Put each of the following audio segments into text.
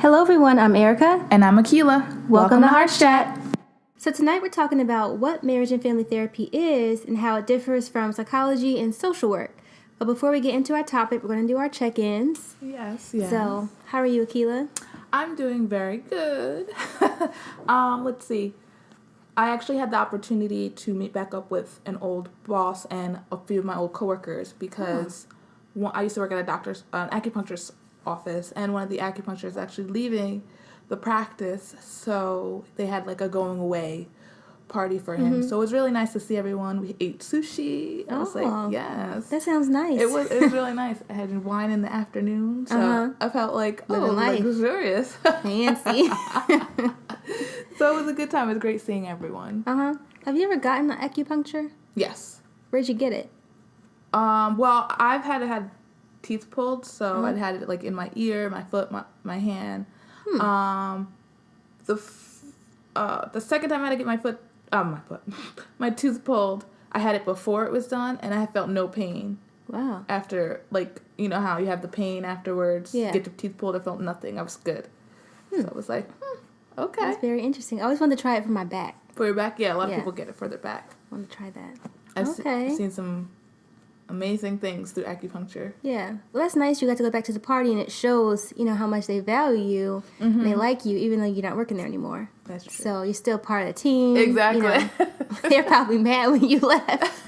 Hello everyone, I'm Erica. And I'm Akilah. Welcome to HeartsChat. So tonight we're talking about what marriage and family therapy is and how it differs from psychology and social work. But before we get into our topic, we're going to do our check-ins. Yes. So, how are you, Akilah? I'm doing very good. Let's see. I actually had the opportunity to meet back up with an old boss and a few of my old coworkers because I used to work at an acupuncturist office, and one of the acupuncturists is actually leaving the practice, so they had like a going away party for him. So it was really nice to see everyone. We ate sushi. I was like, yes. That sounds nice. It was really nice. I had wine in the afternoon, so I felt like, like luxurious. Fancy. So it was a good time. It was great seeing everyone. Have you ever gotten acupuncture? Yes. Where'd you get it? Well, I've had teeth pulled, so I'd had it like in my ear, my foot, my hand. The second time I had to get my tooth pulled, I had it before it was done, and I felt no pain. Wow. After, like, you know how you have the pain afterwards? Yeah. Get your teeth pulled, I felt nothing. I was good. So I was like, okay. That's very interesting. I always wanted to try it for my back. For your back? Yeah, a lot of people get it for their back. I want to try that. I've seen some amazing things through acupuncture. Yeah. Well, that's nice. You got to go back to the party, and it shows, how much they value you and they like you, even though you're not working there anymore. That's true. So you're still part of the team. Exactly. They're probably mad when you left.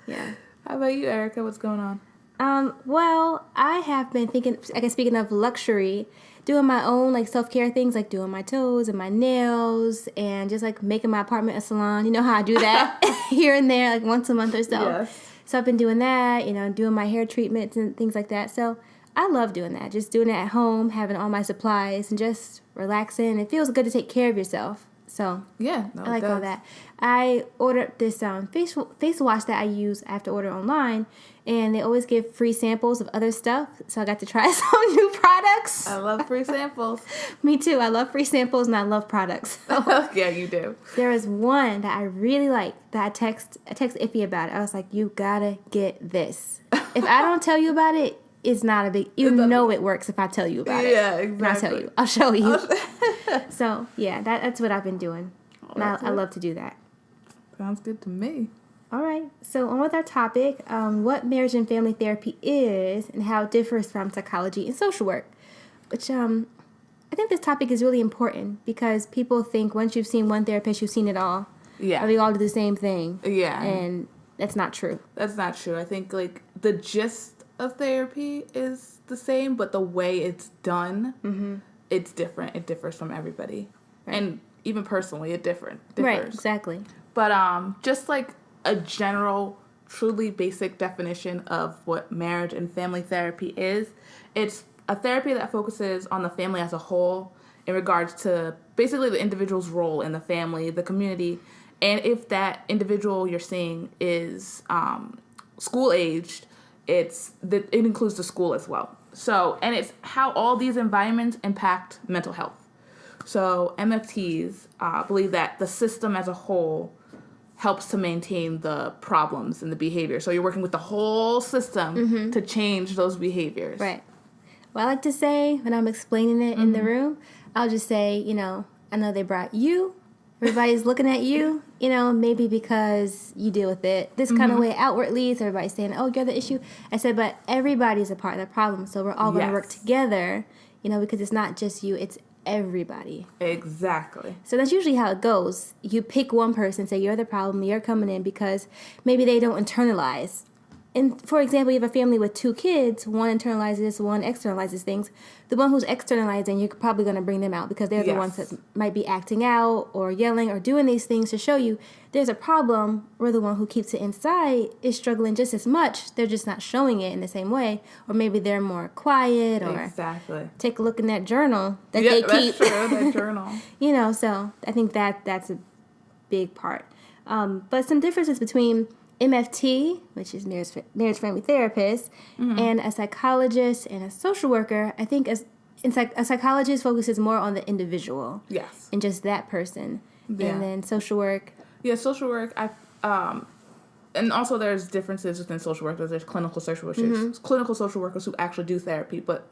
Yeah. How about you, Erica? What's going on? Well, I have been thinking, speaking of luxury, doing my own, like, self-care things, like doing my toes and my nails and just, like, making my apartment a salon. You know how I do that here and there, like, once a month or so. Yes. So I've been doing that, doing my hair treatments and things like that. So I love doing that, just doing it at home, having all my supplies and just relaxing. It feels good to take care of yourself. So yeah, I like all that. I ordered this face wash that I have to order online, and they always give free samples of other stuff. So I got to try some new products. I love free samples. Me too. I love free samples and I love products. So yeah, you do. There was one that I really liked that I text Iffy about it. I was like, you gotta get this. If I don't tell you about it, it's not a big... it works if I tell you about it. Yeah, exactly. And I'll tell you. I'll show you. So, yeah, that's what I've been doing. I love to do that. Sounds good to me. All right. So, on with our topic, what marriage and family therapy is and how it differs from psychology and social work. Which, I think this topic is really important because people think once you've seen one therapist, you've seen it all. Yeah. Or we all do the same thing. Yeah. And that's not true. That's not true. I think, like, the gist of therapy is the same, but the way it's done, it's different. It differs from everybody. Right. And even personally, it differs. Right, exactly. But just like a general, truly basic definition of what marriage and family therapy is, it's a therapy that focuses on the family as a whole in regards to basically the individual's role in the family, the community, and if that individual you're seeing is school-aged, it includes the school as well. So, and it's how all these environments impact mental health. So MFTs believe that the system as a whole helps to maintain the problems and the behavior. So you're working with the whole system to change those behaviors. Right. Well, I like to say, when I'm explaining it in the room, I'll just say, I know they brought you. Everybody's looking at you, maybe because you deal with it this kind of way outwardly. So everybody's saying, oh, you're the issue. I said, but everybody's a part of the problem. So we're all going to work together, because it's not just you, it's everybody. Exactly. So that's usually how it goes. You pick one person, say you're the problem, you're coming in because maybe they don't internalize. And for example, you have a family with 2 kids, one internalizes, one externalizes things. The one who's externalizing, you're probably going to bring them out because they're the ones that might be acting out or yelling or doing these things to show you there's a problem, where the one who keeps it inside is struggling just as much. They're just not showing it in the same way. Or maybe they're more quiet or take a look in that journal that they keep. That's true, that journal. So I think that's a big part. But some differences between MFT, which is marriage family therapist, and a psychologist and a social worker. I think a psychologist focuses more on the individual. Yes. And just that person. Yeah. And then social work. Yeah, social work, And also there's differences within social workers. There's clinical social workers, clinical social workers who actually do therapy, but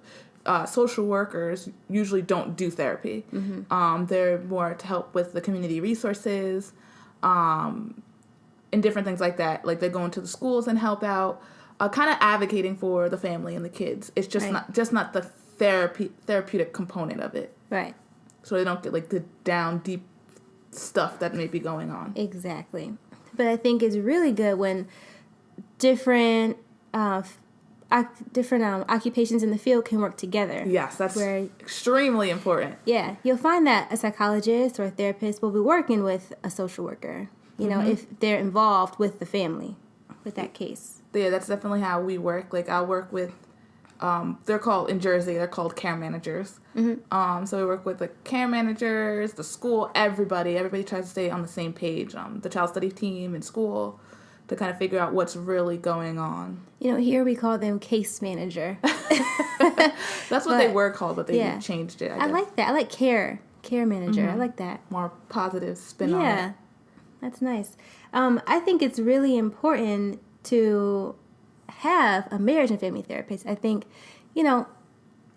social workers usually don't do therapy. They're more to help with the community resources, and different things like that. Like they go into the schools and help out, kind of advocating for the family and the kids. It's just not the therapeutic component of it. Right. So they don't get like the down deep stuff that may be going on. Exactly. But I think it's really good when different occupations in the field can work together. Yes, that's extremely important. Yeah, you'll find that a psychologist or a therapist will be working with a social worker, you know, if they're involved with the family, with that case. Yeah, that's definitely how we work. Like, I'll work with, they're called, in Jersey, they're called care managers. So we work with the care managers, the school, everybody. Everybody tries to stay on the same page. The child study team in school to kind of figure out what's really going on. You know, here we call them case manager. That's what they were called, but they changed it, I guess. I like that. I like care manager. I like that. More positive spin on it. Yeah, that's nice. I think it's really important to have a marriage and family therapist. I think, you know,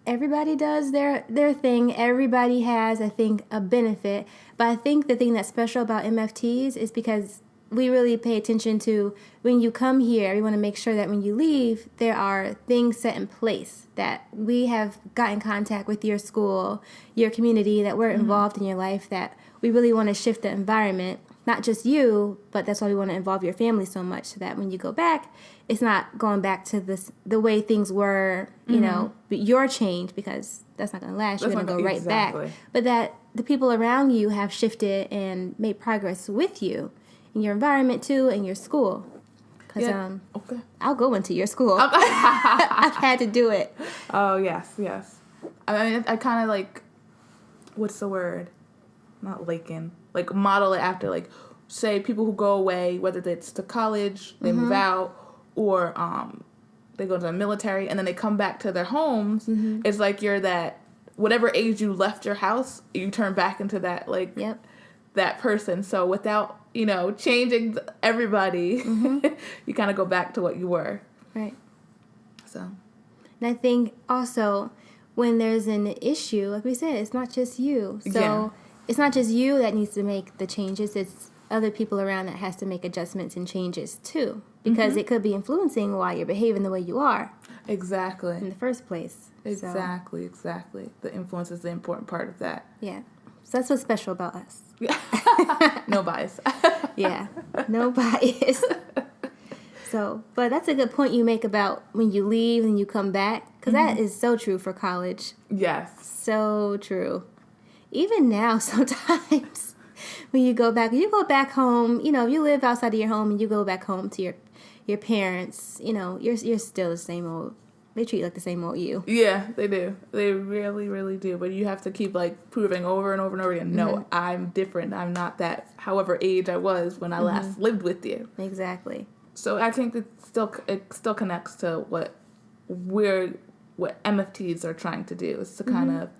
everybody does their thing. Everybody has, I think, a benefit. But I think the thing that's special about MFTs is because we really pay attention to when you come here, we want to make sure that when you leave, there are things set in place, that we have got in contact with your school, your community, that we're involved in your life, that we really want to shift the environment. Not just you, but that's why we want to involve your family so much, so that when you go back, it's not going back to the way things were, you know, but your change, because that's not going to last. You're going to go right back. But that the people around you have shifted and made progress with you in your environment too, and your school. Because I'll go into your school. I've had to do it. Oh, yes. I mean, I kind of like, what's the word? Not Lakin. Like, model it after, like, say people who go away, whether it's to college, they move out, or they go to the military, and then they come back to their homes. It's like you're that, whatever age you left your house, you turn back into that, like, that person. So without, you know, changing everybody, you kind of go back to what you were. Right. So. And I think also when there's an issue, like we said, it's not just you. So it's not just you that needs to make the changes. It's other people around that has to make adjustments and changes too. Because it could be influencing why you're behaving the way you are. Exactly. In the first place. Exactly. The influence is the important part of that. Yeah. So that's what's special about us. No bias. Yeah. No bias. So, but that's a good point you make about when you leave and you come back. Because that is so true for college. Yes. So true. Even now, sometimes when you go back home, you know, if you live outside of your home and you go back home to your parents, you know, you're still the same old. They treat you like the same old you. Yeah, they do. They really, really do. But you have to keep, like, proving over and over and over again, no, I'm different. I'm not that however age I was when I last lived with you. Exactly. So I think it still connects to what MFTs are trying to do, is to kind of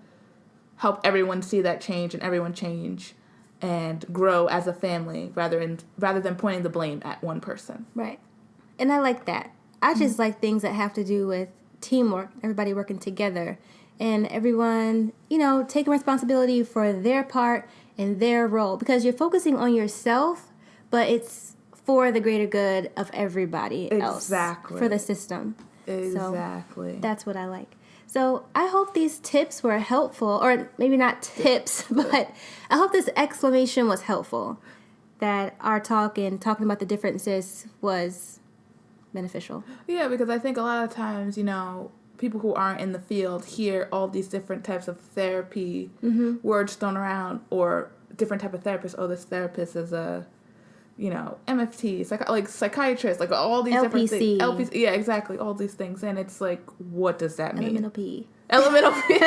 help everyone see that change and everyone change and grow as a family rather than pointing the blame at one person. Right. And I like that. I just like things that have to do with teamwork, everybody working together, and everyone, you know, taking responsibility for their part and their role, because you're focusing on yourself, but it's for the greater good of everybody else. Exactly. For the system. Exactly. So that's what I like. So I hope these tips were helpful, or maybe not tips, but I hope this explanation was helpful, that our talk and talking about the differences was beneficial. Yeah, because I think a lot of times, you know, people who aren't in the field hear all these different types of therapy words thrown around, or different type of therapist. Oh, this therapist is a, you know, MFT, like psychiatrist, like all these different things. LPC, yeah, exactly, all these things. And it's like, what does that mean? Elemental P. Elemental P.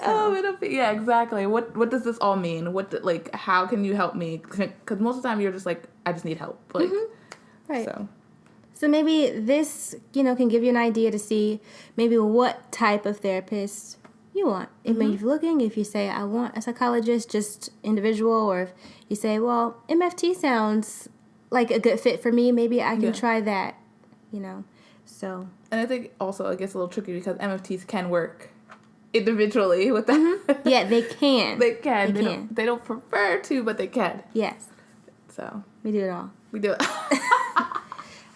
Elemental P. Yeah, exactly. What does this all mean? Like, how can you help me? Because most of the time you're just like, I just need help. Like, right. So maybe this, you know, can give you an idea to see maybe what type of therapist you want. If maybe you're looking, if you say, I want a psychologist, just individual, or if you say, well, MFT sounds like a good fit for me, maybe I can try that, so. And I think also it gets a little tricky because MFTs can work individually with that. Yeah, they can. They can. They don't prefer to, but they can. Yes. So. We do it all. We do it.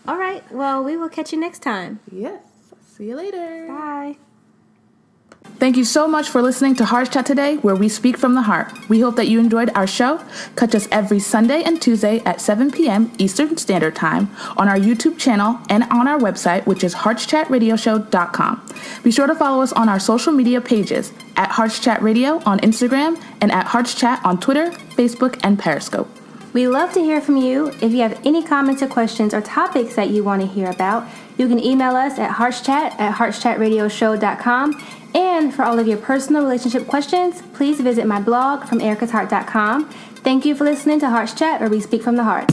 All right. Well, we will catch you next time. Yes. See you later. Bye. Thank you so much for listening to HeartsChat today, where we speak from the heart. We hope that you enjoyed our show. Catch us every Sunday and Tuesday at 7 p.m. Eastern Standard Time on our YouTube channel and on our website, which is HeartsChatRadioshow.com. Be sure to follow us on our social media pages at HeartsChat Radio on Instagram and at HeartsChat on Twitter, Facebook, and Periscope. We love to hear from you. If you have any comments or questions or topics that you want to hear about, you can email us at HeartsChat@HeartsChatRadioshow.com. And for all of your personal relationship questions, please visit my blog from ericasheart.com. Thank you for listening to HeartsChat, where we speak from the heart.